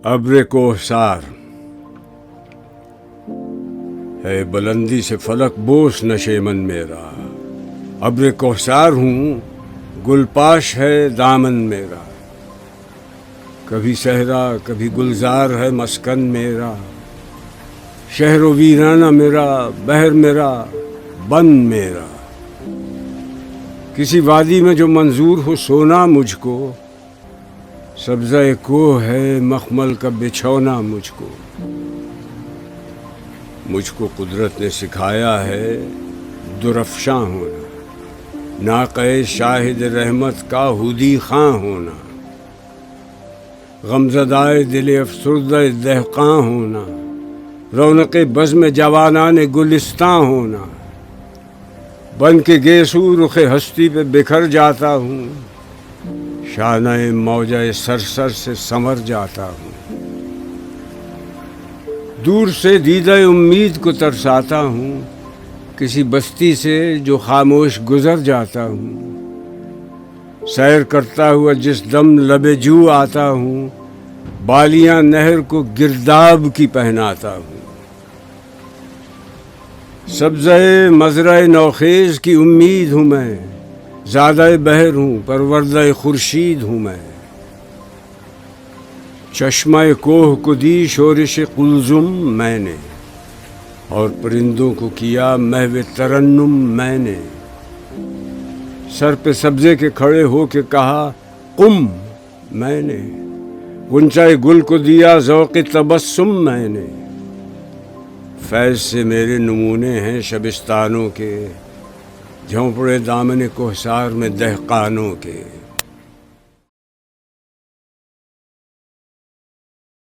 ابر کوہسار ہے بلندی سے فلک بوس نشے من میرا، ابر کوہسار ہوں گل پاش ہے دامن میرا، کبھی صحرا کبھی گلزار ہے مسکن میرا، شہر و ویرانہ میرا، بحر میرا، بن میرا، کسی وادی میں جو منظور ہو سونا مجھ کو، سبزہ کوہ ہے مخمل کا بچھونا مجھ کو، مجھ کو قدرت نے سکھایا ہے درفشاں ہونا، ناقہ شاہد رحمت کا ہودی خاں ہونا، غمزدائے دل افسردہ دہقاں ہونا، رونق بزم جوانان گلستاں ہونا، بن کے گیسو رخ ہستی پہ بکھر جاتا ہوں، شانہ موجہ سرسر سے سنور جاتا ہوں، دور سے دیدہ امید کو ترساتا ہوں، کسی بستی سے جو خاموش گزر جاتا ہوں، سیر کرتا ہوا جس دم لب جو آتا ہوں، بالیاں نہر کو گرداب کی پہناتا ہوں، سبزہ مزرع نوخیز کی امید ہوں میں، زادہ بحر ہوں پروردہ خورشید ہوں میں، چشمہ کوہ کو دی شورش قلزم میں نے، اور پرندوں کو کیا محو ترنم میں نے، سر پہ سبزے کے کھڑے ہو کے کہا قم میں نے، غنچۂ گل کو دیا ذوق تبسم میں نے، فیض سے میرے نمونے ہیں شبستانوں کے، جھونپڑے دامن کوہسار میں دہقانوں کے۔